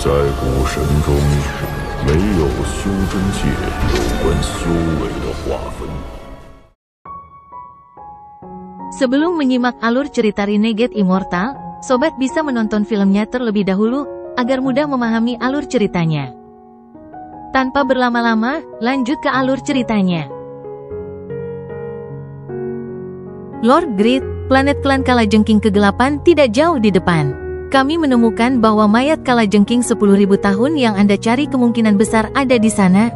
在古神中，没有修真界有关修为的划分。 Sebelum menyimak alur cerita Renegade Immortal, sobat bisa menonton filmnya terlebih dahulu, agar mudah memahami alur ceritanya. Tanpa berlama-lama, lanjut ke alur ceritanya. Lord Greed, planet klan Kalajengking kegelapan tidak jauh di depan. Kami menemukan bahwa mayat Kalajengking 10.000 tahun yang Anda cari kemungkinan besar ada di sana.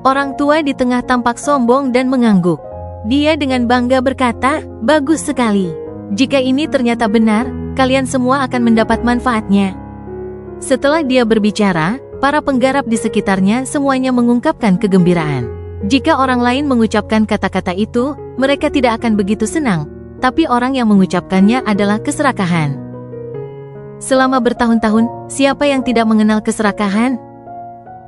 Orang tua di tengah tampak sombong dan mengangguk. Dia dengan bangga berkata, "Bagus sekali. Jika ini ternyata benar, kalian semua akan mendapat manfaatnya." Setelah dia berbicara, para penggarap di sekitarnya semuanya mengungkapkan kegembiraan. Jika orang lain mengucapkan kata-kata itu, mereka tidak akan begitu senang, tapi orang yang mengucapkannya adalah keserakahan. Selama bertahun-tahun, siapa yang tidak mengenal keserakahan?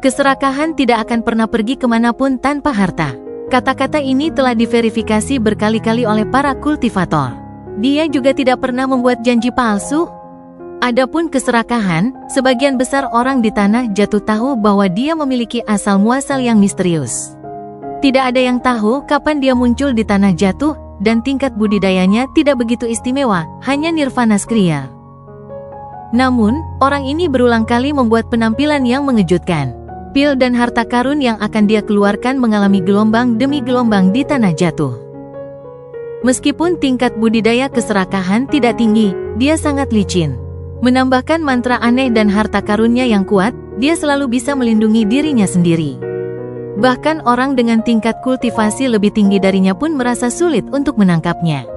Keserakahan tidak akan pernah pergi kemanapun tanpa harta. Kata-kata ini telah diverifikasi berkali-kali oleh para kultivator. Dia juga tidak pernah membuat janji palsu. Adapun keserakahan, sebagian besar orang di tanah jatuh tahu bahwa dia memiliki asal-muasal yang misterius. Tidak ada yang tahu kapan dia muncul di tanah jatuh, dan tingkat budidayanya tidak begitu istimewa, hanya nirvana skriya. Namun, orang ini berulang kali membuat penampilan yang mengejutkan. Pil dan harta karun yang akan dia keluarkan mengalami gelombang demi gelombang di tanah jatuh. Meskipun tingkat budidaya keserakahan tidak tinggi, dia sangat licin. Menambahkan mantra aneh dan harta karunnya yang kuat, dia selalu bisa melindungi dirinya sendiri. Bahkan orang dengan tingkat kultivasi lebih tinggi darinya pun merasa sulit untuk menangkapnya.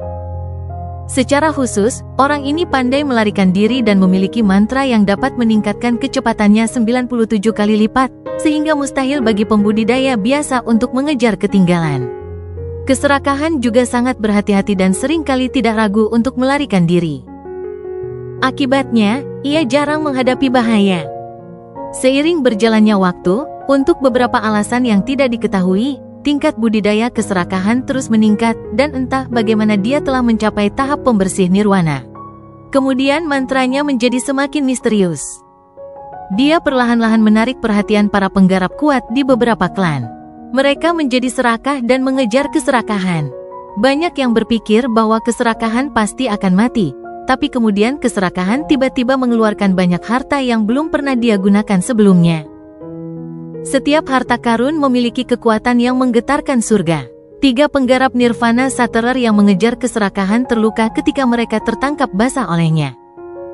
Secara khusus, orang ini pandai melarikan diri dan memiliki mantra yang dapat meningkatkan kecepatannya 97 kali lipat, sehingga mustahil bagi pembudidaya biasa untuk mengejar ketinggalan. Keserakahan juga sangat berhati-hati dan seringkali tidak ragu untuk melarikan diri. Akibatnya, ia jarang menghadapi bahaya. Seiring berjalannya waktu, untuk beberapa alasan yang tidak diketahui, tingkat budidaya keserakahan terus meningkat, dan entah bagaimana dia telah mencapai tahap pembersih nirwana. Kemudian mantranya menjadi semakin misterius. Dia perlahan-lahan menarik perhatian para penggarap kuat di beberapa klan. Mereka menjadi serakah dan mengejar keserakahan. Banyak yang berpikir bahwa keserakahan pasti akan mati, tapi kemudian keserakahan tiba-tiba mengeluarkan banyak harta yang belum pernah dia gunakan sebelumnya. Setiap harta karun memiliki kekuatan yang menggetarkan surga. 3 penggarap nirvana Sutterer yang mengejar keserakahan terluka ketika mereka tertangkap basah olehnya.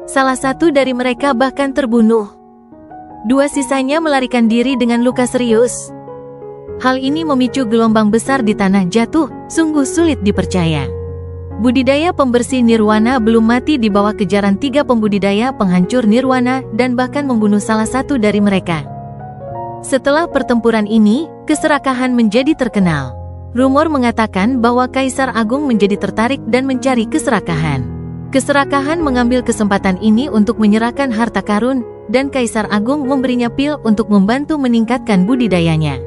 Salah satu dari mereka bahkan terbunuh. 2 sisanya melarikan diri dengan luka serius. Hal ini memicu gelombang besar di tanah jatuh, sungguh sulit dipercaya. Budidaya pembersih nirwana belum mati di bawah kejaran 3 pembudidaya penghancur nirwana dan bahkan membunuh salah satu dari mereka. Setelah pertempuran ini, keserakahan menjadi terkenal. Rumor mengatakan bahwa Kaisar Agung menjadi tertarik dan mencari keserakahan. Keserakahan mengambil kesempatan ini untuk menyerahkan harta karun, dan Kaisar Agung memberinya pil untuk membantu meningkatkan budidayanya.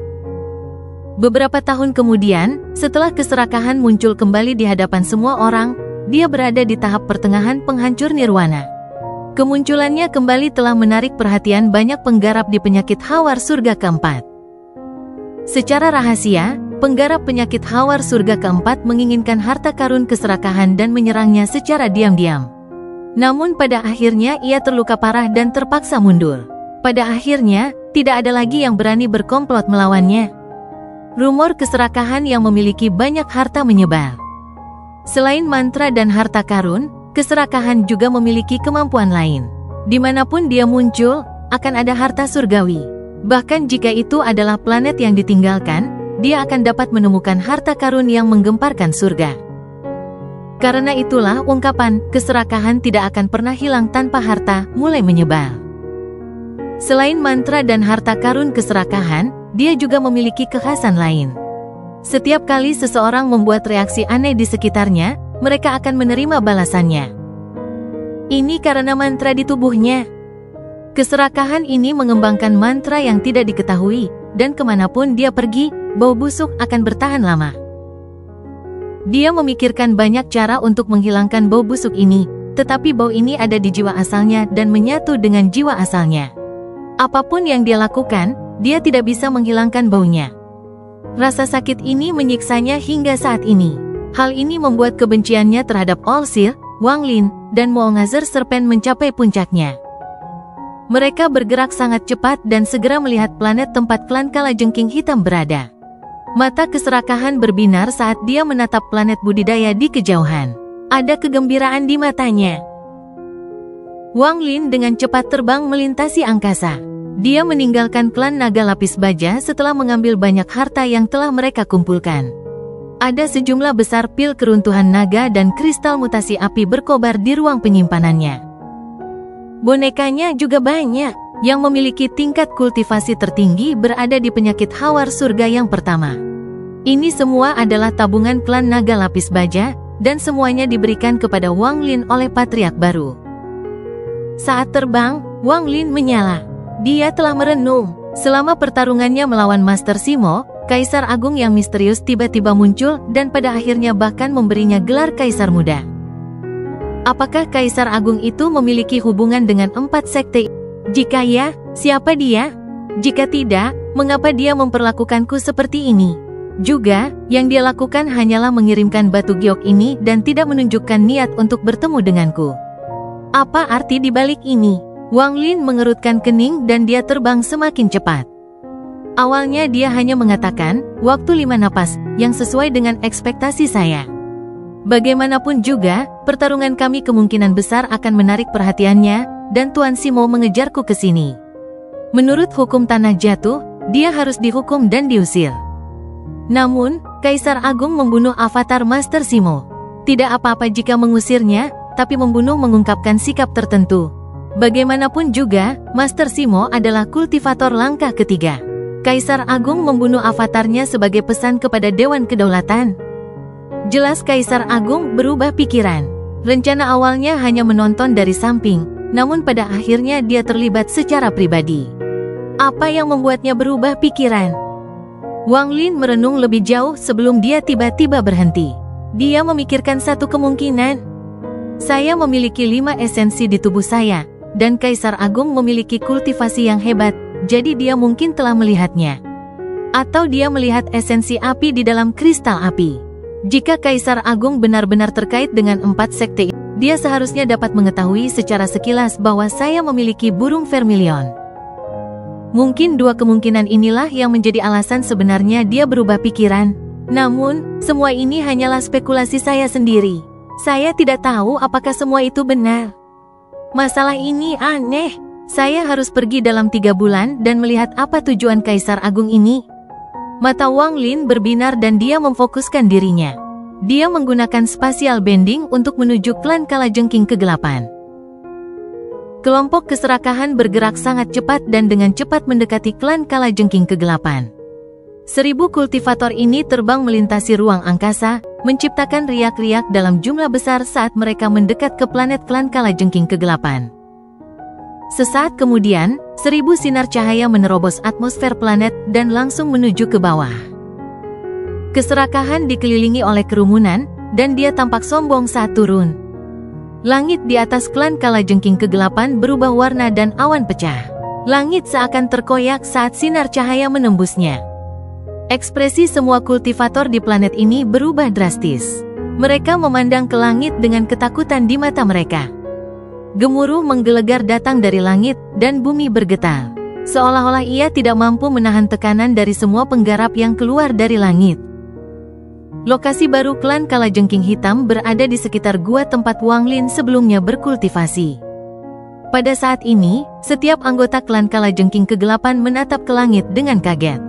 Beberapa tahun kemudian, setelah keserakahan muncul kembali di hadapan semua orang, dia berada di tahap pertengahan penghancur nirwana. Kemunculannya kembali telah menarik perhatian banyak penggarap di penyakit hawar surga keempat. Secara rahasia, penggarap penyakit hawar surga keempat menginginkan harta karun keserakahan dan menyerangnya secara diam-diam. Namun pada akhirnya ia terluka parah dan terpaksa mundur. Pada akhirnya, tidak ada lagi yang berani berkomplot melawannya. Rumor keserakahan yang memiliki banyak harta menyebar. Selain mantra dan harta karun, keserakahan juga memiliki kemampuan lain. Dimanapun dia muncul, akan ada harta surgawi. Bahkan jika itu adalah planet yang ditinggalkan, dia akan dapat menemukan harta karun yang menggemparkan surga. Karena itulah ungkapan, keserakahan tidak akan pernah hilang tanpa harta, mulai menyebar. Selain mantra dan harta karun keserakahan, dia juga memiliki kekhasan lain. Setiap kali seseorang membuat reaksi aneh di sekitarnya, mereka akan menerima balasannya. Ini karena mantra di tubuhnya. Keserakahan ini mengembangkan mantra yang tidak diketahui, dan kemanapun dia pergi, bau busuk akan bertahan lama. Dia memikirkan banyak cara untuk menghilangkan bau busuk ini, tetapi bau ini ada di jiwa asalnya dan menyatu dengan jiwa asalnya. Apapun yang dia lakukan, dia tidak bisa menghilangkan baunya. Rasa sakit ini menyiksanya hingga saat ini. Hal ini membuat kebenciannya terhadap All-Seer, Wang Lin, dan Muongazer Serpent mencapai puncaknya. Mereka bergerak sangat cepat dan segera melihat planet tempat klan Kalajengking Hitam berada. Mata keserakahan berbinar saat dia menatap planet budidaya di kejauhan. Ada kegembiraan di matanya. Wang Lin dengan cepat terbang melintasi angkasa. Dia meninggalkan klan naga lapis baja setelah mengambil banyak harta yang telah mereka kumpulkan. Ada sejumlah besar pil keruntuhan naga dan kristal mutasi api berkobar di ruang penyimpanannya. Bonekanya juga banyak, yang memiliki tingkat kultivasi tertinggi berada di penyakit hawar surga yang pertama. Ini semua adalah tabungan klan naga lapis baja, dan semuanya diberikan kepada Wang Lin oleh patriark baru. Saat terbang, Wang Lin menyala. Dia telah merenung. Selama pertarungannya melawan Master Simo, Kaisar Agung yang misterius tiba-tiba muncul dan pada akhirnya bahkan memberinya gelar Kaisar Muda. Apakah Kaisar Agung itu memiliki hubungan dengan 4 sekte? Jika ya, siapa dia? Jika tidak, mengapa dia memperlakukanku seperti ini? Juga, yang dia lakukan hanyalah mengirimkan batu giok ini dan tidak menunjukkan niat untuk bertemu denganku. Apa arti di balik ini? Wang Lin mengerutkan kening dan dia terbang semakin cepat. Awalnya dia hanya mengatakan, waktu 5 napas, yang sesuai dengan ekspektasi saya. Bagaimanapun juga, pertarungan kami kemungkinan besar akan menarik perhatiannya, dan Tuan Simo mengejarku ke sini. Menurut hukum tanah jatuh, dia harus dihukum dan diusir. Namun, Kaisar Agung membunuh avatar Master Simo. Tidak apa-apa jika mengusirnya, tapi membunuh mengungkapkan sikap tertentu. Bagaimanapun juga, Master Simo adalah kultivator langkah ketiga. Kaisar Agung membunuh avatarnya sebagai pesan kepada Dewan Kedaulatan. Jelas Kaisar Agung berubah pikiran. Rencana awalnya hanya menonton dari samping, namun pada akhirnya dia terlibat secara pribadi. Apa yang membuatnya berubah pikiran? Wang Lin merenung lebih jauh sebelum dia tiba-tiba berhenti. Dia memikirkan satu kemungkinan. Saya memiliki 5 esensi di tubuh saya, dan Kaisar Agung memiliki kultivasi yang hebat, jadi dia mungkin telah melihatnya. Atau dia melihat esensi api di dalam kristal api. Jika Kaisar Agung benar-benar terkait dengan 4 sekte, dia seharusnya dapat mengetahui secara sekilas bahwa saya memiliki burung vermilion. Mungkin 2 kemungkinan inilah yang menjadi alasan sebenarnya dia berubah pikiran. Namun, semua ini hanyalah spekulasi saya sendiri. Saya tidak tahu apakah semua itu benar. Masalah ini aneh. Saya harus pergi dalam 3 bulan dan melihat apa tujuan Kaisar Agung ini. Mata Wang Lin berbinar dan dia memfokuskan dirinya. Dia menggunakan spatial bending untuk menuju klan Kalajengking kegelapan. Kelompok keserakahan bergerak sangat cepat dan dengan cepat mendekati klan Kalajengking kegelapan. 1000 kultivator ini terbang melintasi ruang angkasa, menciptakan riak-riak dalam jumlah besar saat mereka mendekat ke planet klan Kalajengking kegelapan. Sesaat kemudian, 1000 sinar cahaya menerobos atmosfer planet dan langsung menuju ke bawah. Keserakahan dikelilingi oleh kerumunan, dan dia tampak sombong saat turun. Langit di atas klan Kalajengking kegelapan berubah warna dan awan pecah. Langit seakan terkoyak saat sinar cahaya menembusnya. Ekspresi semua kultivator di planet ini berubah drastis. Mereka memandang ke langit dengan ketakutan di mata mereka. Gemuruh menggelegar datang dari langit, dan bumi bergetar. Seolah-olah ia tidak mampu menahan tekanan dari semua penggarap yang keluar dari langit. Lokasi baru klan Kalajengking Hitam berada di sekitar gua tempat Wang Lin sebelumnya berkultivasi. Pada saat ini, setiap anggota klan Kalajengking kegelapan menatap ke langit dengan kaget.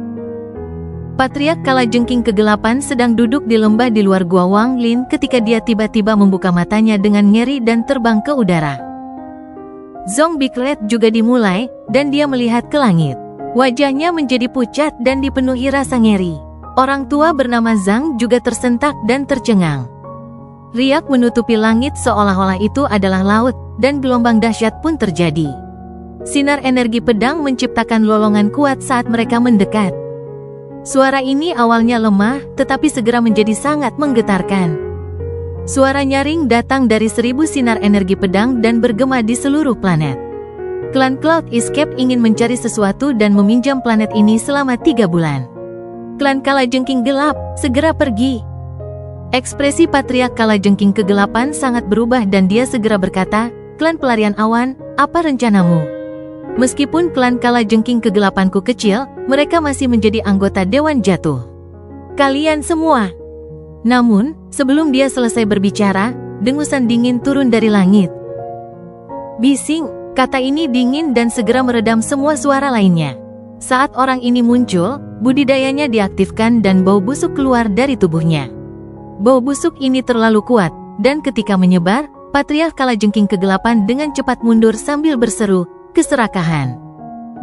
Patriark Kalajengking kegelapan sedang duduk di lembah di luar gua Wang Lin ketika dia tiba-tiba membuka matanya dengan ngeri dan terbang ke udara. Zong Big Red juga dimulai, dan dia melihat ke langit. Wajahnya menjadi pucat dan dipenuhi rasa ngeri. Orang tua bernama Zhang juga tersentak dan tercengang. Riak menutupi langit seolah-olah itu adalah laut, dan gelombang dahsyat pun terjadi. Sinar energi pedang menciptakan lolongan kuat saat mereka mendekat. Suara ini awalnya lemah, tetapi segera menjadi sangat menggetarkan. Suara nyaring datang dari 1000 sinar energi pedang dan bergema di seluruh planet. Klan Cloud Escape ingin mencari sesuatu dan meminjam planet ini selama 3 bulan. Klan Kalajengking Gelap, segera pergi. Ekspresi Patriark Kalajengking Kegelapan sangat berubah dan dia segera berkata, "Klan Pelarian Awan, apa rencanamu?" Meskipun klan Kalajengking Kegelapanku kecil, mereka masih menjadi anggota Dewan Jatuh. Kalian semua. Namun, sebelum dia selesai berbicara, dengusan dingin turun dari langit. Bising, kata ini dingin dan segera meredam semua suara lainnya. Saat orang ini muncul, budidayanya diaktifkan dan bau busuk keluar dari tubuhnya. Bau busuk ini terlalu kuat, dan ketika menyebar, Patriark Kalajengking Kegelapan dengan cepat mundur sambil berseru, "Keserakahan."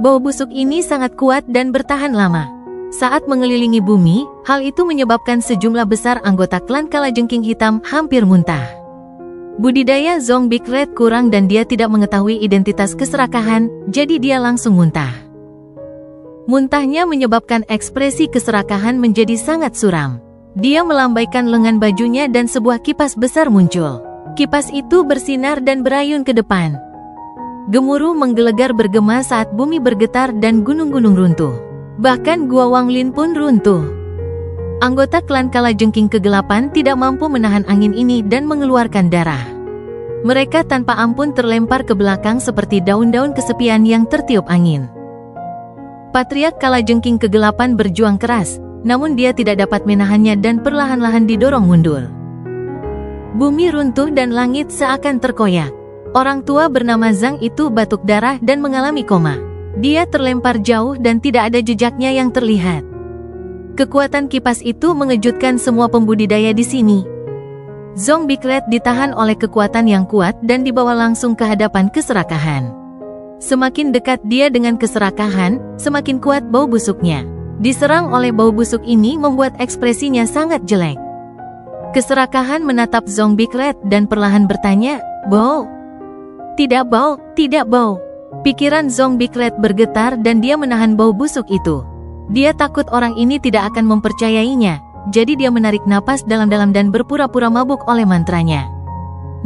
Bau busuk ini sangat kuat dan bertahan lama. Saat mengelilingi bumi, hal itu menyebabkan sejumlah besar anggota klan Kalajengking Hitam hampir muntah. Budidaya Zong Big Red kurang dan dia tidak mengetahui identitas keserakahan, jadi dia langsung muntah. Muntahnya menyebabkan ekspresi keserakahan menjadi sangat suram. Dia melambaikan lengan bajunya dan sebuah kipas besar muncul. Kipas itu bersinar dan berayun ke depan. Gemuruh menggelegar bergema saat bumi bergetar dan gunung-gunung runtuh. Bahkan Gua Wanglin pun runtuh. Anggota klan Kalajengking Kegelapan tidak mampu menahan angin ini dan mengeluarkan darah. Mereka tanpa ampun terlempar ke belakang seperti daun-daun kesepian yang tertiup angin. Patriark Kalajengking Kegelapan berjuang keras, namun dia tidak dapat menahannya dan perlahan-lahan didorong mundur. Bumi runtuh dan langit seakan terkoyak. Orang tua bernama Zhang itu batuk darah dan mengalami koma. Dia terlempar jauh dan tidak ada jejaknya yang terlihat. Kekuatan kipas itu mengejutkan semua pembudidaya di sini. Zong Big Red ditahan oleh kekuatan yang kuat dan dibawa langsung ke hadapan keserakahan. Semakin dekat dia dengan keserakahan, semakin kuat bau busuknya. Diserang oleh bau busuk ini membuat ekspresinya sangat jelek. Keserakahan menatap Zong Big Red dan perlahan bertanya, "Bau? Tidak bau, tidak bau." Pikiran Zong Big Red bergetar dan dia menahan bau busuk itu. Dia takut orang ini tidak akan mempercayainya, jadi dia menarik napas dalam-dalam dan berpura-pura mabuk oleh mantranya.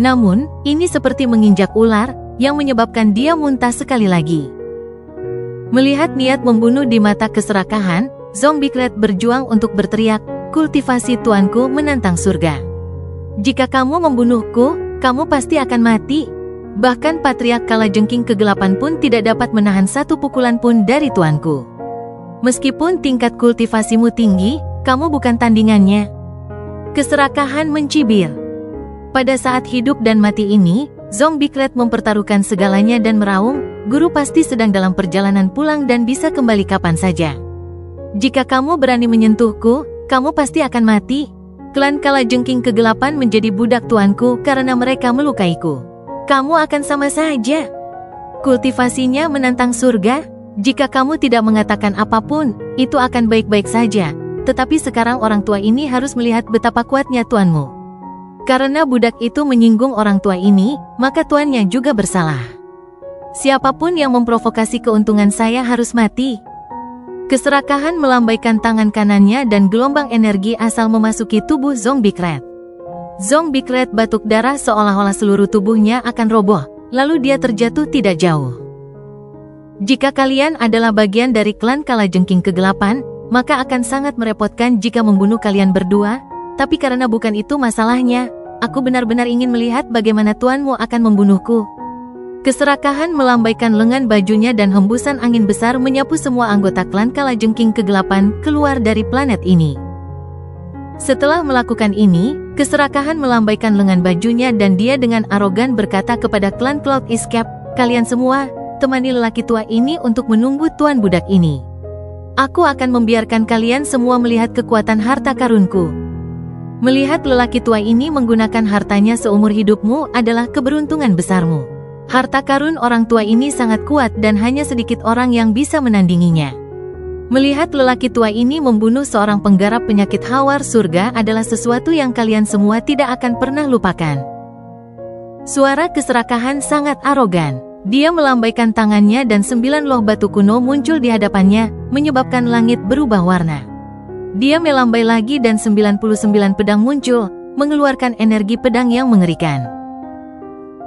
Namun, ini seperti menginjak ular, yang menyebabkan dia muntah sekali lagi. Melihat niat membunuh di mata keserakahan, Zong Big Red berjuang untuk berteriak, "Kultivasi tuanku menantang surga. Jika kamu membunuhku, kamu pasti akan mati." Bahkan Patriark Kalajengking Kegelapan pun tidak dapat menahan satu pukulan pun dari tuanku. Meskipun tingkat kultivasimu tinggi, kamu bukan tandingannya. Keserakahan mencibir. Pada saat hidup dan mati ini, Zong Big Red mempertaruhkan segalanya dan meraung, "Guru pasti sedang dalam perjalanan pulang dan bisa kembali kapan saja. Jika kamu berani menyentuhku, kamu pasti akan mati." Klan Kalajengking Kegelapan menjadi budak tuanku karena mereka melukaiku. Kamu akan sama saja. Kultivasinya menantang surga. Jika kamu tidak mengatakan apapun, itu akan baik-baik saja. Tetapi sekarang orang tua ini harus melihat betapa kuatnya tuanmu. Karena budak itu menyinggung orang tua ini, maka tuannya juga bersalah. Siapapun yang memprovokasi keuntungan saya harus mati. Keserakahan melambaikan tangan kanannya dan gelombang energi asal memasuki tubuh Zong Big Red. Zong Big Red batuk darah seolah-olah seluruh tubuhnya akan roboh, lalu dia terjatuh tidak jauh. Jika kalian adalah bagian dari klan Kalajengking Kegelapan, maka akan sangat merepotkan jika membunuh kalian berdua, tapi karena bukan itu masalahnya, aku benar-benar ingin melihat bagaimana tuanmu akan membunuhku. Keserakahan melambaikan lengan bajunya dan hembusan angin besar menyapu semua anggota klan Kalajengking Kegelapan keluar dari planet ini. Setelah melakukan ini, keserakahan melambaikan lengan bajunya dan dia dengan arogan berkata kepada klan Cloud Escape, "Kalian semua, temani lelaki tua ini untuk menunggu tuan budak ini. Aku akan membiarkan kalian semua melihat kekuatan harta karunku." Melihat lelaki tua ini menggunakan hartanya seumur hidupmu adalah keberuntungan besarmu. Harta karun orang tua ini sangat kuat dan hanya sedikit orang yang bisa menandinginya. Melihat lelaki tua ini membunuh seorang penggarap penyakit hawar surga adalah sesuatu yang kalian semua tidak akan pernah lupakan. Suara keserakahan sangat arogan. Dia melambaikan tangannya dan 9 loh batu kuno muncul di hadapannya, menyebabkan langit berubah warna. Dia melambai lagi dan 99 pedang muncul, mengeluarkan energi pedang yang mengerikan.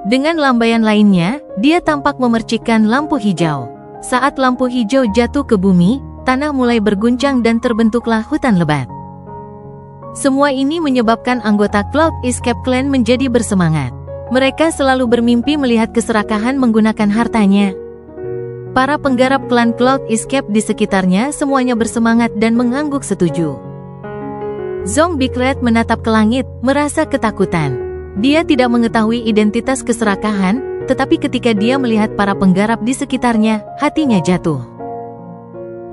Dengan lambaian lainnya, dia tampak memercikkan lampu hijau. Saat lampu hijau jatuh ke bumi, tanah mulai berguncang dan terbentuklah hutan lebat. Semua ini menyebabkan anggota Cloud Escape Clan menjadi bersemangat. Mereka selalu bermimpi melihat keserakahan menggunakan hartanya. Para penggarap klan Cloud Escape di sekitarnya semuanya bersemangat dan mengangguk setuju. Zong Big Red menatap ke langit, merasa ketakutan. Dia tidak mengetahui identitas keserakahan, tetapi ketika dia melihat para penggarap di sekitarnya, hatinya jatuh.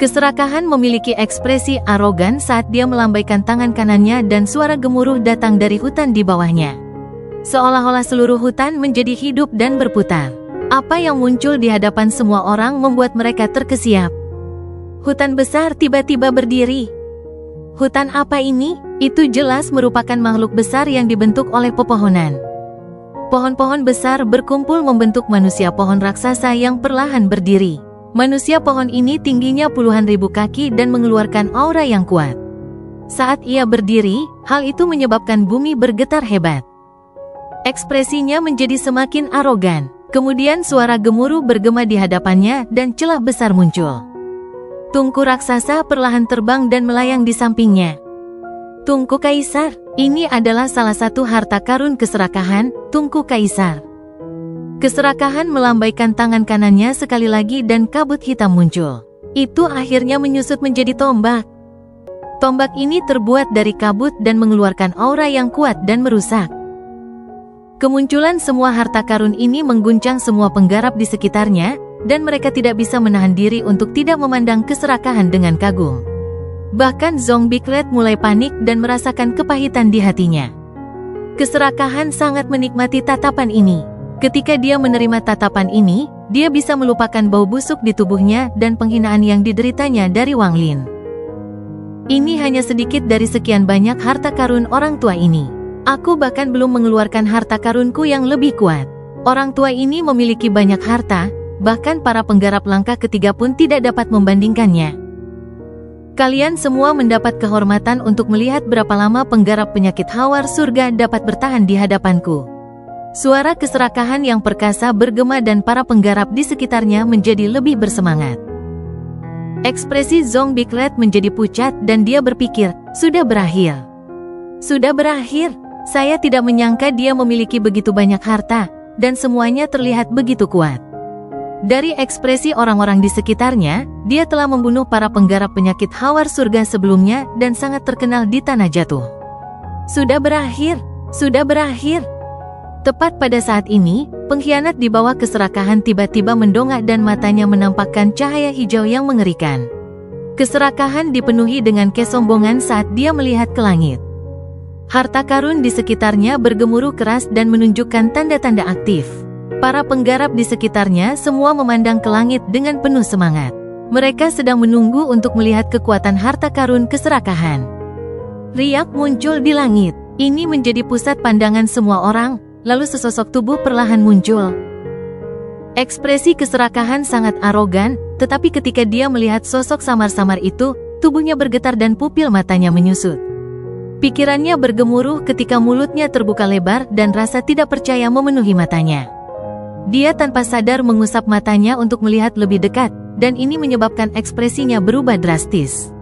Keserakahan memiliki ekspresi arogan saat dia melambaikan tangan kanannya dan suara gemuruh datang dari hutan di bawahnya. Seolah-olah seluruh hutan menjadi hidup dan berputar. Apa yang muncul di hadapan semua orang membuat mereka terkesiap. Hutan besar tiba-tiba berdiri. Hutan apa ini? Itu jelas merupakan makhluk besar yang dibentuk oleh pepohonan. Pohon-pohon besar berkumpul membentuk manusia pohon raksasa yang perlahan berdiri. Manusia pohon ini tingginya puluhan ribu kaki dan mengeluarkan aura yang kuat. Saat ia berdiri, hal itu menyebabkan bumi bergetar hebat. Ekspresinya menjadi semakin arogan. Kemudian suara gemuruh bergema di hadapannya dan celah besar muncul. Tungku raksasa perlahan terbang dan melayang di sampingnya. Tungku Kaisar, ini adalah salah satu harta karun keserakahan, Tungku Kaisar. Keserakahan melambaikan tangan kanannya sekali lagi dan kabut hitam muncul. Itu akhirnya menyusut menjadi tombak. Tombak ini terbuat dari kabut dan mengeluarkan aura yang kuat dan merusak. Kemunculan semua harta karun ini mengguncang semua penggarap di sekitarnya, dan mereka tidak bisa menahan diri untuk tidak memandang keserakahan dengan kagum. Bahkan Zong Big Red mulai panik dan merasakan kepahitan di hatinya. Keserakahan sangat menikmati tatapan ini. Ketika dia menerima tatapan ini, dia bisa melupakan bau busuk di tubuhnya dan penghinaan yang dideritanya dari Wang Lin. Ini hanya sedikit dari sekian banyak harta karun orang tua ini. Aku bahkan belum mengeluarkan harta karunku yang lebih kuat. Orang tua ini memiliki banyak harta, bahkan para penggarap langkah ketiga pun tidak dapat membandingkannya. Kalian semua mendapat kehormatan untuk melihat berapa lama penggarap penyakit hawar surga dapat bertahan di hadapanku. Suara keserakahan yang perkasa bergema dan para penggarap di sekitarnya menjadi lebih bersemangat. Ekspresi Zong Big Red menjadi pucat dan dia berpikir, sudah berakhir. Sudah berakhir. Saya tidak menyangka dia memiliki begitu banyak harta, dan semuanya terlihat begitu kuat. Dari ekspresi orang-orang di sekitarnya, dia telah membunuh para penggarap penyakit hawar surga sebelumnya dan sangat terkenal di tanah jatuh. Sudah berakhir, sudah berakhir. Tepat pada saat ini, pengkhianat di bawah keserakahan tiba-tiba mendongak dan matanya menampakkan cahaya hijau yang mengerikan. Keserakahan dipenuhi dengan kesombongan saat dia melihat ke langit. Harta karun di sekitarnya bergemuruh keras dan menunjukkan tanda-tanda aktif. Para penggarap di sekitarnya semua memandang ke langit dengan penuh semangat. Mereka sedang menunggu untuk melihat kekuatan harta karun keserakahan. Riak muncul di langit. Ini menjadi pusat pandangan semua orang, lalu sesosok tubuh perlahan muncul. Ekspresi keserakahan sangat arogan, tetapi ketika dia melihat sosok samar-samar itu, tubuhnya bergetar dan pupil matanya menyusut. Pikirannya bergemuruh ketika mulutnya terbuka lebar dan rasa tidak percaya memenuhi matanya. Dia tanpa sadar mengusap matanya untuk melihat lebih dekat, dan ini menyebabkan ekspresinya berubah drastis.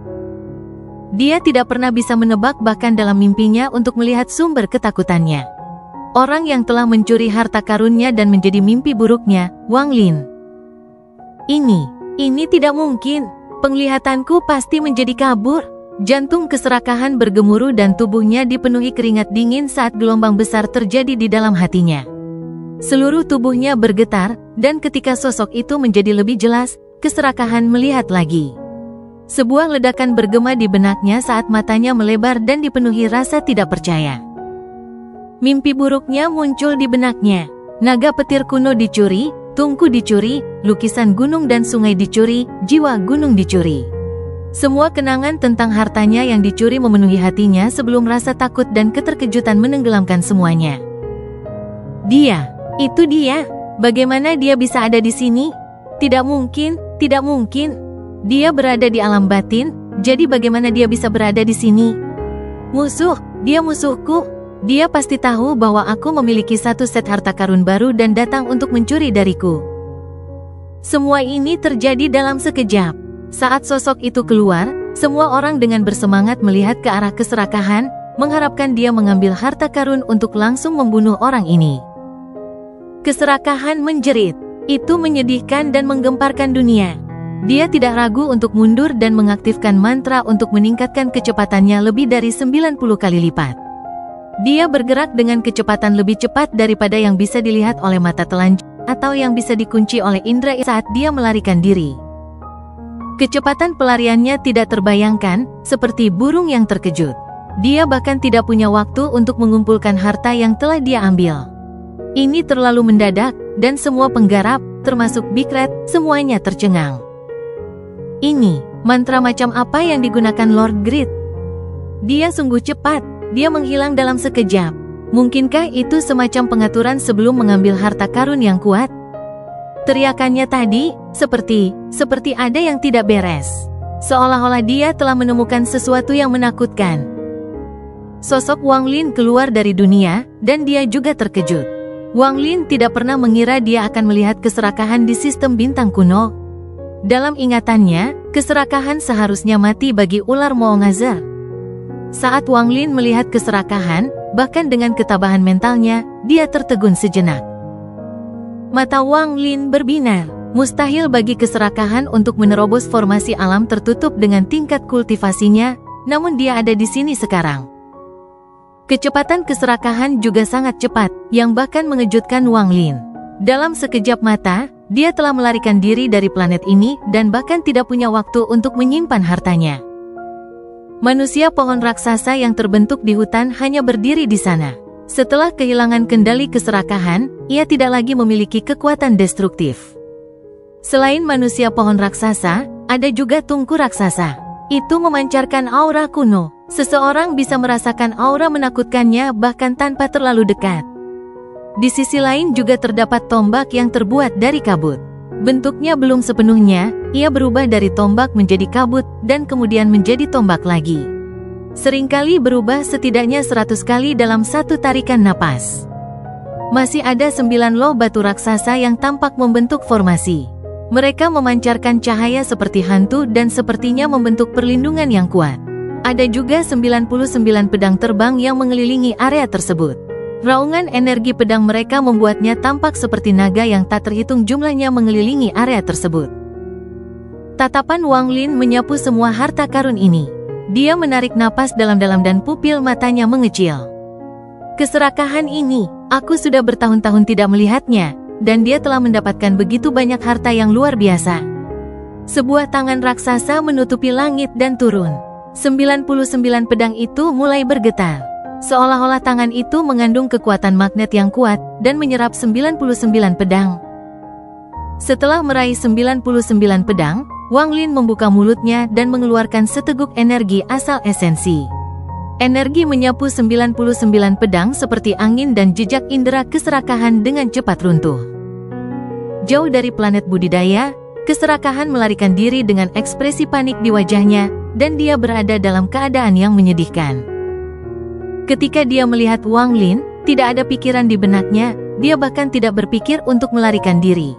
Dia tidak pernah bisa menebak bahkan dalam mimpinya untuk melihat sumber ketakutannya. Orang yang telah mencuri harta karunnya dan menjadi mimpi buruknya, Wang Lin. Ini tidak mungkin. Penglihatanku pasti menjadi kabur. Jantung keserakahan bergemuruh dan tubuhnya dipenuhi keringat dingin saat gelombang besar terjadi di dalam hatinya. Seluruh tubuhnya bergetar, dan ketika sosok itu menjadi lebih jelas, keserakahan melihat lagi. Sebuah ledakan bergema di benaknya saat matanya melebar dan dipenuhi rasa tidak percaya. Mimpi buruknya muncul di benaknya. Naga petir kuno dicuri, tungku dicuri, lukisan gunung dan sungai dicuri, jiwa gunung dicuri. Semua kenangan tentang hartanya yang dicuri memenuhi hatinya sebelum rasa takut dan keterkejutan menenggelamkan semuanya. Itu dia. Bagaimana dia bisa ada di sini? Tidak mungkin, tidak mungkin. Dia berada di alam batin, jadi bagaimana dia bisa berada di sini? Musuh, dia musuhku. Dia pasti tahu bahwa aku memiliki satu set harta karun baru dan datang untuk mencuri dariku. Semua ini terjadi dalam sekejap. Saat sosok itu keluar, semua orang dengan bersemangat melihat ke arah keserakahan, mengharapkan dia mengambil harta karun untuk langsung membunuh orang ini. Keserakahan menjerit. Itu menyedihkan dan menggemparkan dunia. Dia tidak ragu untuk mundur dan mengaktifkan mantra untuk meningkatkan kecepatannya lebih dari 90 kali lipat. Dia bergerak dengan kecepatan lebih cepat daripada yang bisa dilihat oleh mata telanjang atau yang bisa dikunci oleh indera saat dia melarikan diri. Kecepatan pelariannya tidak terbayangkan, seperti burung yang terkejut. Dia bahkan tidak punya waktu untuk mengumpulkan harta yang telah dia ambil. Ini terlalu mendadak, dan semua penggarap, termasuk Big Red, semuanya tercengang. Ini, mantra macam apa yang digunakan Lord Greed? Dia sungguh cepat, dia menghilang dalam sekejap. Mungkinkah itu semacam pengaturan sebelum mengambil harta karun yang kuat? Teriakannya tadi, seperti ada yang tidak beres. Seolah-olah dia telah menemukan sesuatu yang menakutkan. Sosok Wang Lin keluar dari dunia, dan dia juga terkejut. Wang Lin tidak pernah mengira dia akan melihat keserakahan di sistem bintang kuno. Dalam ingatannya, keserakahan seharusnya mati bagi ular Moongazer. Saat Wang Lin melihat keserakahan, bahkan dengan ketabahan mentalnya, dia tertegun sejenak. Mata Wang Lin berbinar. Mustahil bagi keserakahan untuk menerobos formasi alam tertutup dengan tingkat kultivasinya, namun dia ada di sini sekarang. Kecepatan keserakahan juga sangat cepat, yang bahkan mengejutkan Wang Lin. Dalam sekejap mata, dia telah melarikan diri dari planet ini dan bahkan tidak punya waktu untuk menyimpan hartanya. Manusia pohon raksasa yang terbentuk di hutan hanya berdiri di sana. Setelah kehilangan kendali keserakahan, ia tidak lagi memiliki kekuatan destruktif. Selain manusia pohon raksasa, ada juga tungku raksasa. Itu memancarkan aura kuno. Seseorang bisa merasakan aura menakutkannya bahkan tanpa terlalu dekat. Di sisi lain juga terdapat tombak yang terbuat dari kabut. Bentuknya belum sepenuhnya, ia berubah dari tombak menjadi kabut dan kemudian menjadi tombak lagi. Seringkali berubah setidaknya 100 kali dalam satu tarikan napas. Masih ada 9 loh batu raksasa yang tampak membentuk formasi. Mereka memancarkan cahaya seperti hantu dan sepertinya membentuk perlindungan yang kuat. Ada juga 99 pedang terbang yang mengelilingi area tersebut. Raungan energi pedang mereka membuatnya tampak seperti naga yang tak terhitung jumlahnya mengelilingi area tersebut. Tatapan Wang Lin menyapu semua harta karun ini. Dia menarik napas dalam-dalam dan pupil matanya mengecil. Keserakahan ini, aku sudah bertahun-tahun tidak melihatnya, dan dia telah mendapatkan begitu banyak harta yang luar biasa. Sebuah tangan raksasa menutupi langit dan turun. 99 pedang itu mulai bergetar. Seolah-olah tangan itu mengandung kekuatan magnet yang kuat dan menyerap 99 pedang. Setelah meraih 99 pedang, Wang Lin membuka mulutnya dan mengeluarkan seteguk energi asal esensi. Energi menyapu 99 pedang seperti angin dan jejak indera keserakahan dengan cepat runtuh. Jauh dari planet budidaya, keserakahan melarikan diri dengan ekspresi panik di wajahnya, dan dia berada dalam keadaan yang menyedihkan. Ketika dia melihat Wang Lin, tidak ada pikiran di benaknya, dia bahkan tidak berpikir untuk melarikan diri.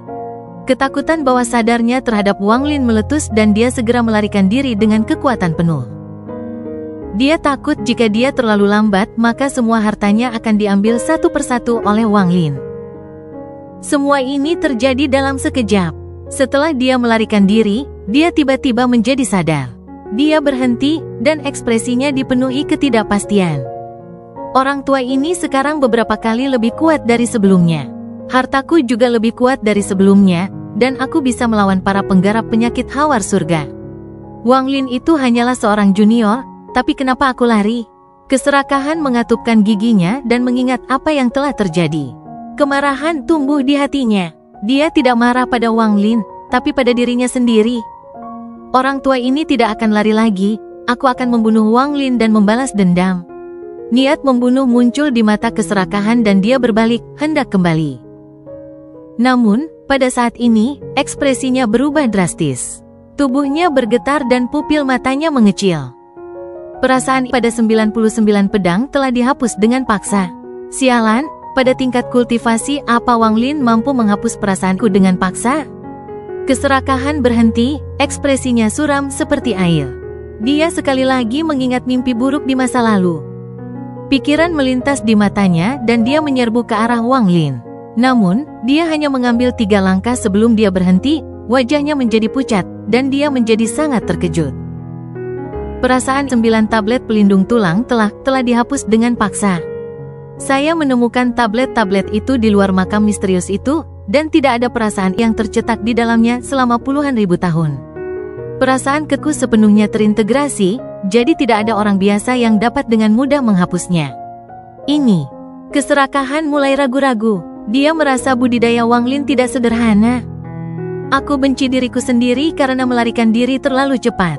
Ketakutan bawah sadarnya terhadap Wang Lin meletus dan dia segera melarikan diri dengan kekuatan penuh. Dia takut jika dia terlalu lambat maka semua hartanya akan diambil satu persatu oleh Wang Lin. Semua ini terjadi dalam sekejap. Setelah dia melarikan diri, dia tiba-tiba menjadi sadar. Dia berhenti, dan ekspresinya dipenuhi ketidakpastian. Orang tua ini sekarang beberapa kali lebih kuat dari sebelumnya. Hartaku juga lebih kuat dari sebelumnya, dan aku bisa melawan para penggarap penyakit hawar surga. Wang Lin itu hanyalah seorang junior, tapi kenapa aku lari? Keserakahan mengatupkan giginya dan mengingat apa yang telah terjadi. Kemarahan tumbuh di hatinya. Dia tidak marah pada Wang Lin, tapi pada dirinya sendiri. Orang tua ini tidak akan lari lagi, aku akan membunuh Wang Lin dan membalas dendam. Niat membunuh muncul di mata keserakahan dan dia berbalik, hendak kembali. Namun, pada saat ini, ekspresinya berubah drastis. Tubuhnya bergetar dan pupil matanya mengecil. Perasaan pada 99 pedang telah dihapus dengan paksa. Sialan, pada tingkat kultivasi apa Wang Lin mampu menghapus perasaanku dengan paksa? Keserakahan berhenti, ekspresinya suram seperti air. Dia sekali lagi mengingat mimpi buruk di masa lalu. Pikiran melintas di matanya dan dia menyerbu ke arah Wang Lin. Namun, dia hanya mengambil 3 langkah sebelum dia berhenti, wajahnya menjadi pucat, dan dia menjadi sangat terkejut. Perasaan 9 tablet pelindung tulang telah dihapus dengan paksa. Saya menemukan tablet-tablet itu di luar makam misterius itu, dan tidak ada perasaan yang tercetak di dalamnya selama puluhan ribu tahun. Perasaan keku sepenuhnya terintegrasi, jadi tidak ada orang biasa yang dapat dengan mudah menghapusnya. Ini, keserakahan mulai ragu-ragu. Dia merasa budidaya Wang Lin tidak sederhana. Aku benci diriku sendiri karena melarikan diri terlalu cepat.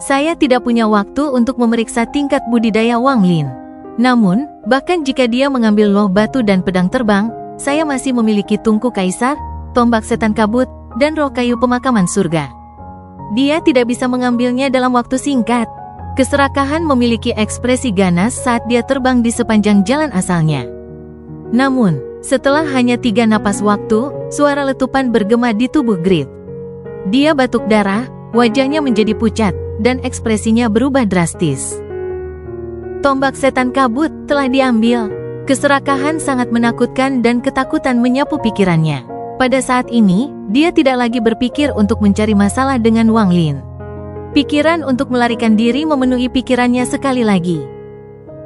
Saya tidak punya waktu untuk memeriksa tingkat budidaya Wang Lin. Namun, bahkan jika dia mengambil loh batu dan pedang terbang, saya masih memiliki tungku kaisar, tombak setan kabut, dan roh kayu pemakaman surga. Dia tidak bisa mengambilnya dalam waktu singkat. Keserakahan memiliki ekspresi ganas saat dia terbang di sepanjang jalan asalnya. Namun, setelah hanya 3 napas waktu, suara letupan bergema di tubuh Grid. Dia batuk darah, wajahnya menjadi pucat, dan ekspresinya berubah drastis. Tombak setan kabut telah diambil. Keserakahan sangat menakutkan dan ketakutan menyapu pikirannya. Pada saat ini, dia tidak lagi berpikir untuk mencari masalah dengan Wang Lin. Pikiran untuk melarikan diri memenuhi pikirannya sekali lagi.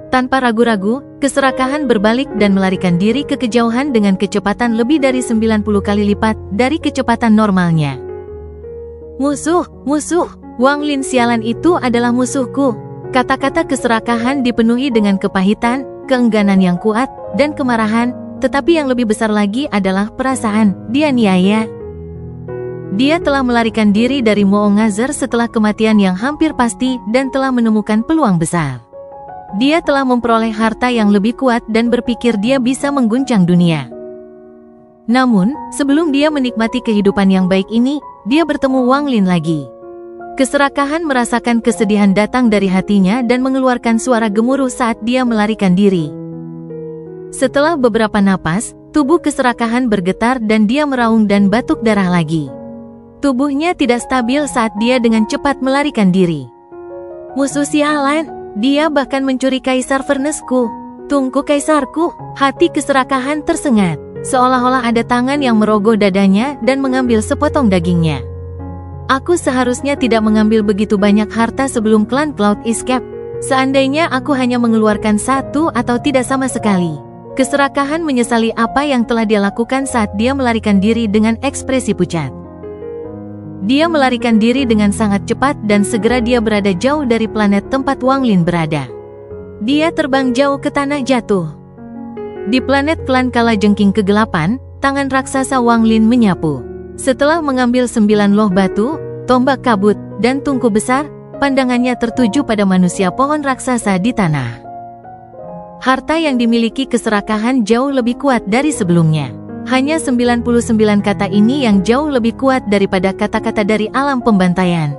Tanpa ragu-ragu, keserakahan berbalik dan melarikan diri ke kejauhan dengan kecepatan lebih dari 90 kali lipat dari kecepatan normalnya. Musuh, musuh, Wang Lin sialan itu adalah musuhku. Kata-kata keserakahan dipenuhi dengan kepahitan, keengganan yang kuat, dan kemarahan, tetapi yang lebih besar lagi adalah perasaan dianiaya. Dia telah melarikan diri dari Moongazer setelah kematian yang hampir pasti dan telah menemukan peluang besar. Dia telah memperoleh harta yang lebih kuat dan berpikir dia bisa mengguncang dunia. Namun, sebelum dia menikmati kehidupan yang baik ini, dia bertemu Wang Lin lagi. Keserakahan merasakan kesedihan datang dari hatinya dan mengeluarkan suara gemuruh saat dia melarikan diri. Setelah beberapa napas, tubuh keserakahan bergetar dan dia meraung dan batuk darah lagi. Tubuhnya tidak stabil saat dia dengan cepat melarikan diri. Musuh sialan, dia bahkan mencuri kaisar furnace-ku. Tungku kaisarku, hati keserakahan tersengat. Seolah-olah ada tangan yang merogoh dadanya dan mengambil sepotong dagingnya. Aku seharusnya tidak mengambil begitu banyak harta sebelum klan Cloud Escape. Seandainya aku hanya mengeluarkan 1 atau tidak sama sekali. Keserakahan menyesali apa yang telah dia lakukan saat dia melarikan diri dengan ekspresi pucat. Dia melarikan diri dengan sangat cepat dan segera dia berada jauh dari planet tempat Wang Lin berada. Dia terbang jauh ke tanah jatuh. Di planet klan Kalajengking ke-8, tangan raksasa Wang Lin menyapu. Setelah mengambil 9 loh batu, tombak kabut, dan tungku besar, pandangannya tertuju pada manusia pohon raksasa di tanah. Harta yang dimiliki keserakahan jauh lebih kuat dari sebelumnya. Hanya 99 kata ini yang jauh lebih kuat daripada kata-kata dari alam pembantaian.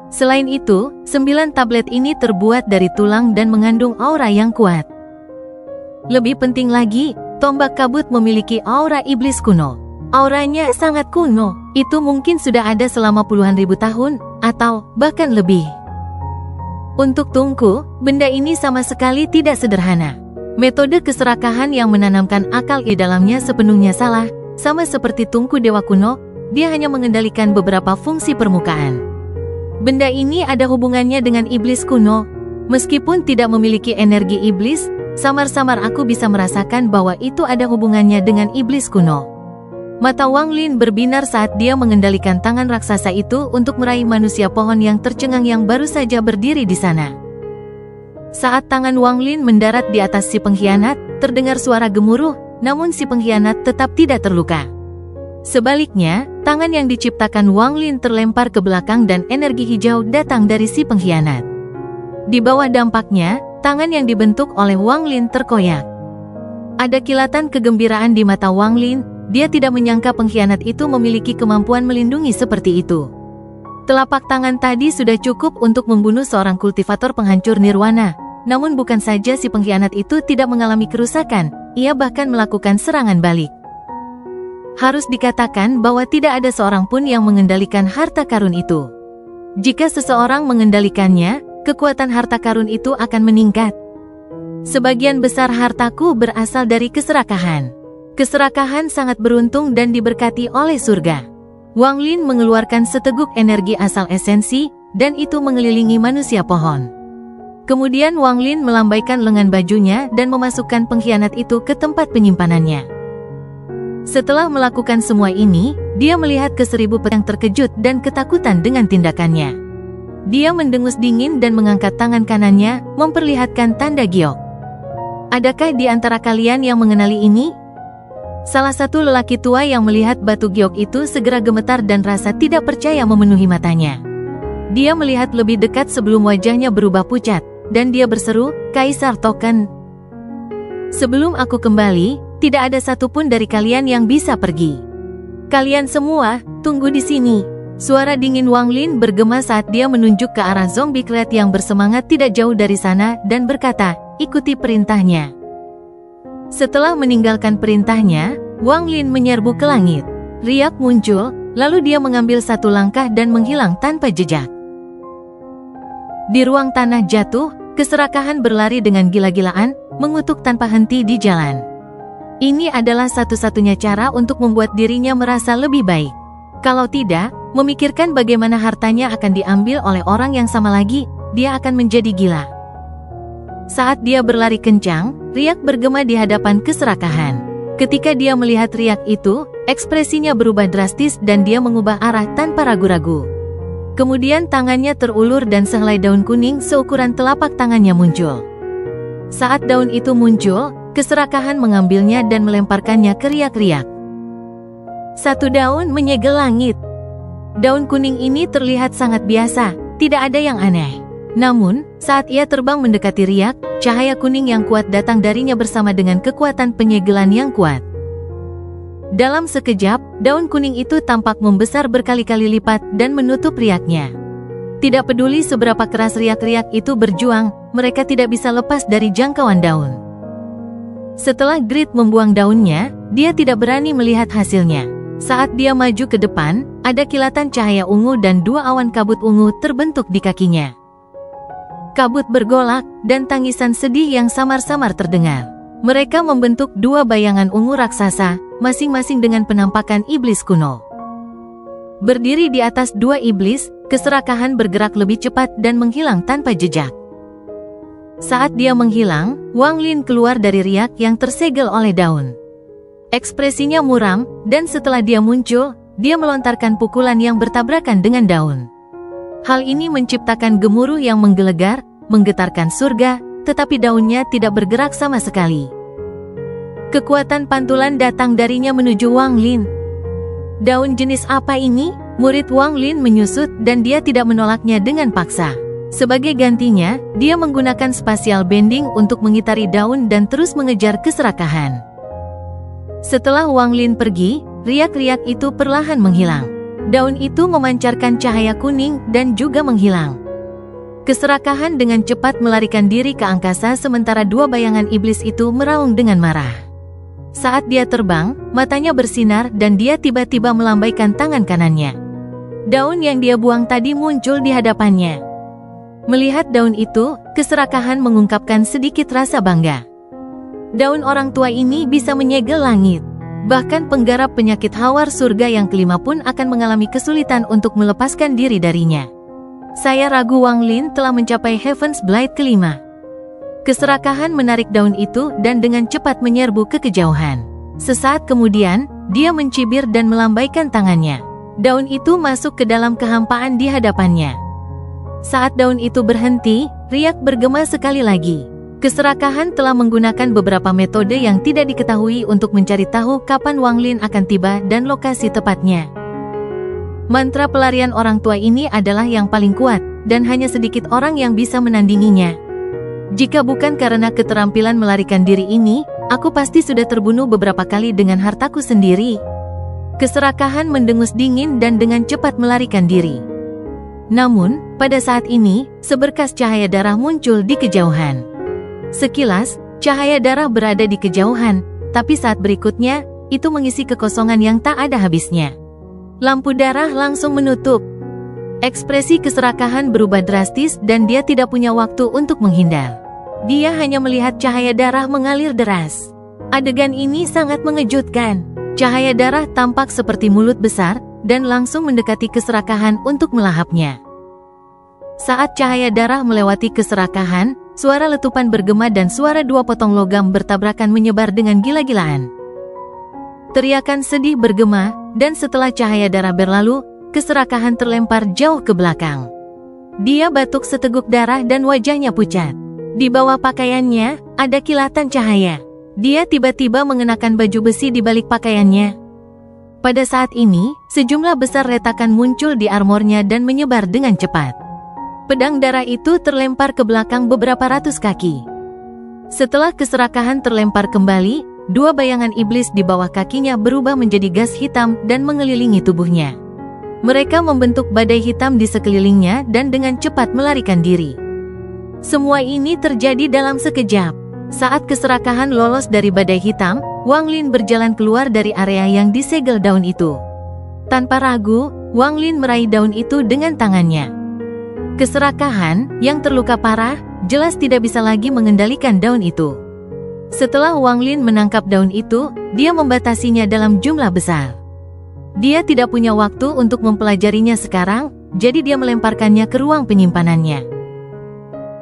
Selain itu, 9 tablet ini terbuat dari tulang dan mengandung aura yang kuat. Lebih penting lagi, tombak kabut memiliki aura iblis kuno. Auranya sangat kuno, itu mungkin sudah ada selama puluhan ribu tahun, atau bahkan lebih. Untuk tungku, benda ini sama sekali tidak sederhana. Metode keserakahan yang menanamkan akal di dalamnya sepenuhnya salah, sama seperti tungku dewa kuno, dia hanya mengendalikan beberapa fungsi permukaan. Benda ini ada hubungannya dengan iblis kuno. Meskipun tidak memiliki energi iblis, samar-samar aku bisa merasakan bahwa itu ada hubungannya dengan iblis kuno. Mata Wang Lin berbinar saat dia mengendalikan tangan raksasa itu untuk meraih manusia pohon yang tercengang yang baru saja berdiri di sana. Saat tangan Wang Lin mendarat di atas si pengkhianat, terdengar suara gemuruh, namun si pengkhianat tetap tidak terluka. Sebaliknya, tangan yang diciptakan Wang Lin terlempar ke belakang dan energi hijau datang dari si pengkhianat. Di bawah dampaknya, tangan yang dibentuk oleh Wang Lin terkoyak. Ada kilatan kegembiraan di mata Wang Lin. Dia tidak menyangka pengkhianat itu memiliki kemampuan melindungi seperti itu. Telapak tangan tadi sudah cukup untuk membunuh seorang kultivator penghancur nirwana. Namun bukan saja si pengkhianat itu tidak mengalami kerusakan, ia bahkan melakukan serangan balik. Harus dikatakan bahwa tidak ada seorang pun yang mengendalikan harta karun itu. Jika seseorang mengendalikannya, kekuatan harta karun itu akan meningkat. Sebagian besar hartaku berasal dari keserakahan. Keserakahan sangat beruntung dan diberkati oleh surga. Wang Lin mengeluarkan seteguk energi asal esensi, dan itu mengelilingi manusia pohon. Kemudian Wang Lin melambaikan lengan bajunya dan memasukkan pengkhianat itu ke tempat penyimpanannya. Setelah melakukan semua ini, dia melihat ke 1000 pedang terkejut dan ketakutan dengan tindakannya. Dia mendengus dingin dan mengangkat tangan kanannya, memperlihatkan tanda giok. Adakah di antara kalian yang mengenali ini? Salah satu lelaki tua yang melihat batu giok itu segera gemetar dan rasa tidak percaya memenuhi matanya. Dia melihat lebih dekat sebelum wajahnya berubah pucat, dan dia berseru, "Kaisar Token. Sebelum aku kembali, tidak ada satupun dari kalian yang bisa pergi. Kalian semua, tunggu di sini." Suara dingin Wang Lin bergema saat dia menunjuk ke arah zombie Klet yang bersemangat tidak jauh dari sana dan berkata, "Ikuti perintahnya." Setelah meninggalkan perintahnya, Wang Lin menyerbu ke langit. Riak muncul, lalu dia mengambil satu langkah dan menghilang tanpa jejak. Di ruang tanah jatuh, keserakahan berlari dengan gila-gilaan, mengutuk tanpa henti di jalan. Ini adalah satu-satunya cara untuk membuat dirinya merasa lebih baik. Kalau tidak, memikirkan bagaimana hartanya akan diambil oleh orang yang sama lagi, dia akan menjadi gila. Saat dia berlari kencang, riak bergema di hadapan keserakahan. Ketika dia melihat riak itu, ekspresinya berubah drastis dan dia mengubah arah tanpa ragu-ragu. Kemudian tangannya terulur dan sehelai daun kuning seukuran telapak tangannya muncul. Saat daun itu muncul, keserakahan mengambilnya dan melemparkannya ke riak-riak. Satu daun menyegel langit. Daun kuning ini terlihat sangat biasa, tidak ada yang aneh. Namun, saat ia terbang mendekati riak, cahaya kuning yang kuat datang darinya bersama dengan kekuatan penyegelan yang kuat. Dalam sekejap, daun kuning itu tampak membesar berkali-kali lipat dan menutup riaknya. Tidak peduli seberapa keras riak-riak itu berjuang, mereka tidak bisa lepas dari jangkauan daun. Setelah Grit membuang daunnya, dia tidak berani melihat hasilnya. Saat dia maju ke depan, ada kilatan cahaya ungu dan 2 awan kabut ungu terbentuk di kakinya. Kabut bergolak, dan tangisan sedih yang samar-samar terdengar. Mereka membentuk 2 bayangan ungu raksasa, masing-masing dengan penampakan iblis kuno. Berdiri di atas 2 iblis, keserakahan bergerak lebih cepat dan menghilang tanpa jejak. Saat dia menghilang, Wang Lin keluar dari riak yang tersegel oleh daun. Ekspresinya muram, dan setelah dia muncul, dia melontarkan pukulan yang bertabrakan dengan daun. Hal ini menciptakan gemuruh yang menggelegar, menggetarkan surga, tetapi daunnya tidak bergerak sama sekali. Kekuatan pantulan datang darinya menuju Wang Lin. Daun jenis apa ini? Murid Wang Lin menyusut dan dia tidak menolaknya dengan paksa. Sebagai gantinya, dia menggunakan spatial bending untuk mengitari daun dan terus mengejar keserakahan. Setelah Wang Lin pergi, riak-riak itu perlahan menghilang. Daun itu memancarkan cahaya kuning dan juga menghilang. Keserakahan dengan cepat melarikan diri ke angkasa sementara 2 bayangan iblis itu meraung dengan marah. Saat dia terbang, matanya bersinar dan dia tiba-tiba melambaikan tangan kanannya. Daun yang dia buang tadi muncul di hadapannya. Melihat daun itu, keserakahan mengungkapkan sedikit rasa bangga. Daun orang tua ini bisa menyegel langit. Bahkan penggarap penyakit hawar surga yang kelima pun akan mengalami kesulitan untuk melepaskan diri darinya. Saya ragu Wang Lin telah mencapai Heaven's Blade kelima. Keserakahan menarik daun itu dan dengan cepat menyerbu ke kejauhan. Sesaat kemudian, dia mencibir dan melambaikan tangannya. Daun itu masuk ke dalam kehampaan di hadapannya. Saat daun itu berhenti, riak bergema sekali lagi. Keserakahan telah menggunakan beberapa metode yang tidak diketahui untuk mencari tahu kapan Wang Lin akan tiba dan lokasi tepatnya. Mantra pelarian orang tua ini adalah yang paling kuat, dan hanya sedikit orang yang bisa menandinginya. Jika bukan karena keterampilan melarikan diri ini, aku pasti sudah terbunuh beberapa kali dengan hartaku sendiri. Keserakahan mendengus dingin dan dengan cepat melarikan diri. Namun, pada saat ini, seberkas cahaya darah muncul di kejauhan. Sekilas, cahaya darah berada di kejauhan, tapi saat berikutnya, itu mengisi kekosongan yang tak ada habisnya. Lampu darah langsung menutup. Ekspresi keserakahan berubah drastis dan dia tidak punya waktu untuk menghindar. Dia hanya melihat cahaya darah mengalir deras. Adegan ini sangat mengejutkan. Cahaya darah tampak seperti mulut besar dan langsung mendekati keserakahan untuk melahapnya. Saat cahaya darah melewati keserakahan, suara letupan bergema dan suara dua potong logam bertabrakan menyebar dengan gila-gilaan. Teriakan sedih bergema, dan setelah cahaya darah berlalu, keserakahan terlempar jauh ke belakang. Dia batuk seteguk darah dan wajahnya pucat. Di bawah pakaiannya, ada kilatan cahaya. Dia tiba-tiba mengenakan baju besi di balik pakaiannya. Pada saat ini, sejumlah besar retakan muncul di armornya dan menyebar dengan cepat. Pedang darah itu terlempar ke belakang beberapa ratus kaki. Setelah keserakahan terlempar kembali, dua bayangan iblis di bawah kakinya berubah menjadi gas hitam dan mengelilingi tubuhnya. Mereka membentuk badai hitam di sekelilingnya dan dengan cepat melarikan diri. Semua ini terjadi dalam sekejap. Saat keserakahan lolos dari badai hitam, Wang Lin berjalan keluar dari area yang disegel daun itu. Tanpa ragu, Wang Lin meraih daun itu dengan tangannya. Keserakahan, yang terluka parah, jelas tidak bisa lagi mengendalikan daun itu. Setelah Wang Lin menangkap daun itu, dia membatasinya dalam jumlah besar. Dia tidak punya waktu untuk mempelajarinya sekarang, jadi dia melemparkannya ke ruang penyimpanannya.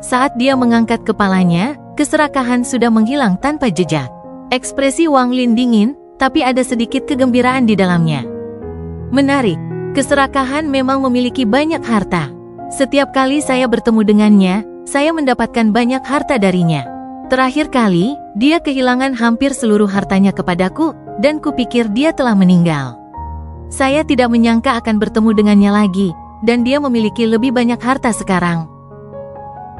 Saat dia mengangkat kepalanya, keserakahan sudah menghilang tanpa jejak. Ekspresi Wang Lin dingin, tapi ada sedikit kegembiraan di dalamnya. Menarik, keserakahan memang memiliki banyak harta. Setiap kali saya bertemu dengannya, saya mendapatkan banyak harta darinya. Terakhir kali, dia kehilangan hampir seluruh hartanya kepadaku, dan kupikir dia telah meninggal. Saya tidak menyangka akan bertemu dengannya lagi, dan dia memiliki lebih banyak harta sekarang.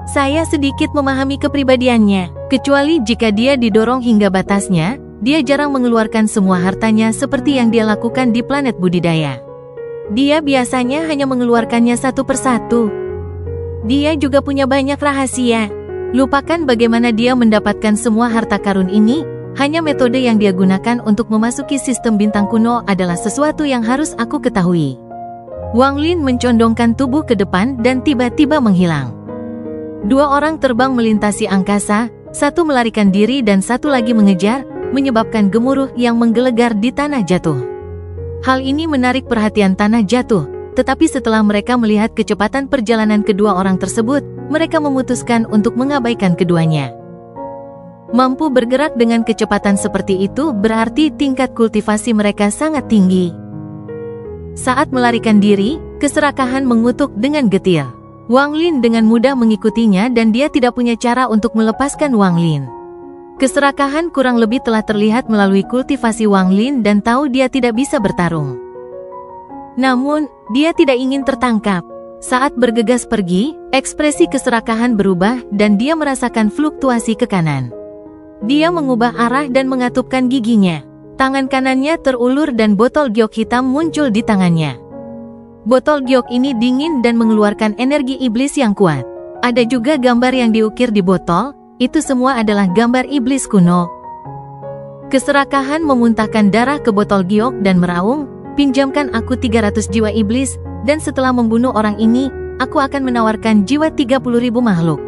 Saya sedikit memahami kepribadiannya, kecuali jika dia didorong hingga batasnya, dia jarang mengeluarkan semua hartanya seperti yang dia lakukan di planet budidaya. Dia biasanya hanya mengeluarkannya satu persatu. Dia juga punya banyak rahasia. Lupakan bagaimana dia mendapatkan semua harta karun ini, hanya metode yang dia gunakan untuk memasuki sistem bintang kuno adalah sesuatu yang harus aku ketahui. Wang Lin mencondongkan tubuh ke depan dan tiba-tiba menghilang. Dua orang terbang melintasi angkasa, satu melarikan diri dan satu lagi mengejar, menyebabkan gemuruh yang menggelegar di tanah jatuh. Hal ini menarik perhatian tanah jatuh, tetapi setelah mereka melihat kecepatan perjalanan kedua orang tersebut, mereka memutuskan untuk mengabaikan keduanya. Mampu bergerak dengan kecepatan seperti itu berarti tingkat kultivasi mereka sangat tinggi. Saat melarikan diri, keserakahan mengutuk dengan getir. Wang Lin dengan mudah mengikutinya dan dia tidak punya cara untuk melepaskan Wang Lin. Keserakahan kurang lebih telah terlihat melalui kultivasi Wang Lin dan tahu dia tidak bisa bertarung. Namun, dia tidak ingin tertangkap. Saat bergegas pergi, ekspresi keserakahan berubah dan dia merasakan fluktuasi ke kanan. Dia mengubah arah dan mengatupkan giginya. Tangan kanannya terulur dan botol giok hitam muncul di tangannya. Botol giok ini dingin dan mengeluarkan energi iblis yang kuat. Ada juga gambar yang diukir di botol. Itu semua adalah gambar iblis kuno. Keserakahan memuntahkan darah ke botol giok dan meraung, pinjamkan aku 300 jiwa iblis, dan setelah membunuh orang ini, aku akan menawarkan jiwa 30.000 makhluk.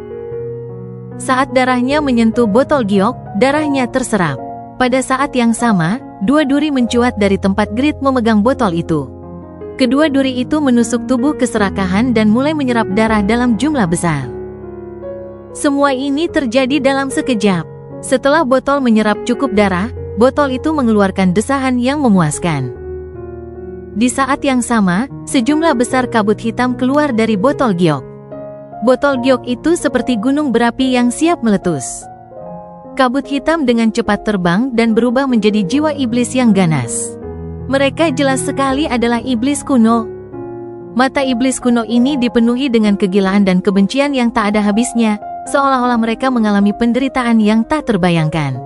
Saat darahnya menyentuh botol giok, darahnya terserap. Pada saat yang sama, dua duri mencuat dari tempat Grid memegang botol itu. Kedua duri itu menusuk tubuh keserakahan dan mulai menyerap darah dalam jumlah besar. Semua ini terjadi dalam sekejap. Setelah botol menyerap cukup darah, botol itu mengeluarkan desahan yang memuaskan. Di saat yang sama, sejumlah besar kabut hitam keluar dari botol giok. Botol giok itu seperti gunung berapi yang siap meletus. Kabut hitam dengan cepat terbang dan berubah menjadi jiwa iblis yang ganas. Mereka jelas sekali adalah iblis kuno. Mata iblis kuno ini dipenuhi dengan kegilaan dan kebencian yang tak ada habisnya, seolah-olah mereka mengalami penderitaan yang tak terbayangkan.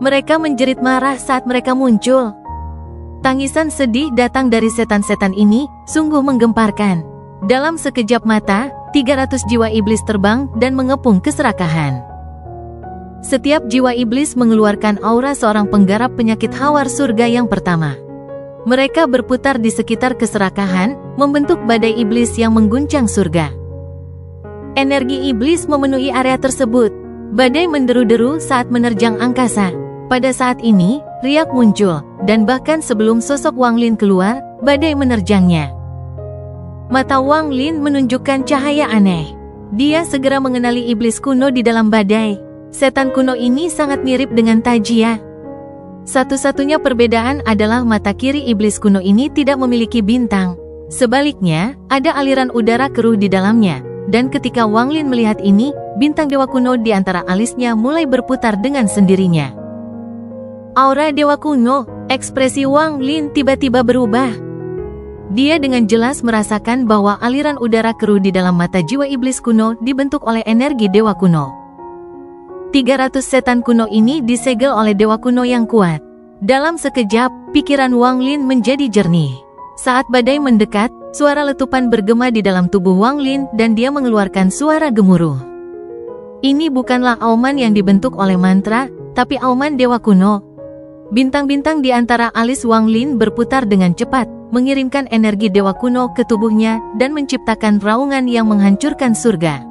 Mereka menjerit marah saat mereka muncul. Tangisan sedih datang dari setan-setan ini, sungguh menggemparkan. Dalam sekejap mata, 300 jiwa iblis terbang dan mengepung keserakahan. Setiap jiwa iblis mengeluarkan aura seorang penggarap penyakit hawar surga yang pertama. Mereka berputar di sekitar keserakahan, membentuk badai iblis yang mengguncang surga. Energi iblis memenuhi area tersebut. Badai menderu-deru saat menerjang angkasa. Pada saat ini, riak muncul, dan bahkan sebelum sosok Wang Lin keluar, badai menerjangnya. Mata Wang Lin menunjukkan cahaya aneh. Dia segera mengenali iblis kuno di dalam badai. Setan kuno ini sangat mirip dengan Tajia. Satu-satunya perbedaan adalah mata kiri iblis kuno ini tidak memiliki bintang. Sebaliknya, ada aliran udara keruh di dalamnya. Dan ketika Wang Lin melihat ini, bintang dewa kuno di antara alisnya mulai berputar dengan sendirinya. Aura dewa kuno, ekspresi Wang Lin tiba-tiba berubah. Dia dengan jelas merasakan bahwa aliran udara keruh di dalam mata jiwa iblis kuno dibentuk oleh energi dewa kuno. 300 setan kuno ini disegel oleh dewa kuno yang kuat. Dalam sekejap, pikiran Wang Lin menjadi jernih. Saat badai mendekat, suara letupan bergema di dalam tubuh Wang Lin dan dia mengeluarkan suara gemuruh. Ini bukanlah auman yang dibentuk oleh mantra, tapi auman dewa kuno. Bintang-bintang di antara alis Wang Lin berputar dengan cepat, mengirimkan energi dewa kuno ke tubuhnya dan menciptakan raungan yang menghancurkan surga.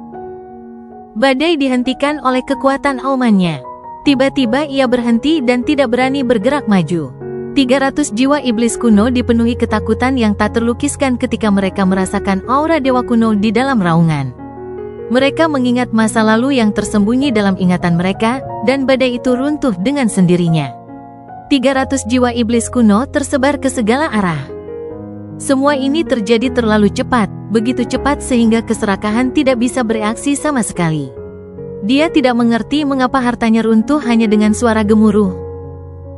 Badai dihentikan oleh kekuatan aumannya. Tiba-tiba ia berhenti dan tidak berani bergerak maju. 300 jiwa iblis kuno dipenuhi ketakutan yang tak terlukiskan ketika mereka merasakan aura dewa kuno di dalam raungan. Mereka mengingat masa lalu yang tersembunyi dalam ingatan mereka, dan badai itu runtuh dengan sendirinya. 300 jiwa iblis kuno tersebar ke segala arah. Semua ini terjadi terlalu cepat, begitu cepat sehingga keserakahan tidak bisa bereaksi sama sekali. Dia tidak mengerti mengapa hartanya runtuh hanya dengan suara gemuruh.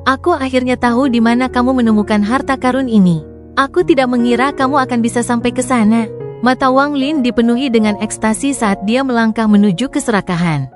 Aku akhirnya tahu di mana kamu menemukan harta karun ini. Aku tidak mengira kamu akan bisa sampai ke sana. Mata Wang Lin dipenuhi dengan ekstasi saat dia melangkah menuju keserakahan.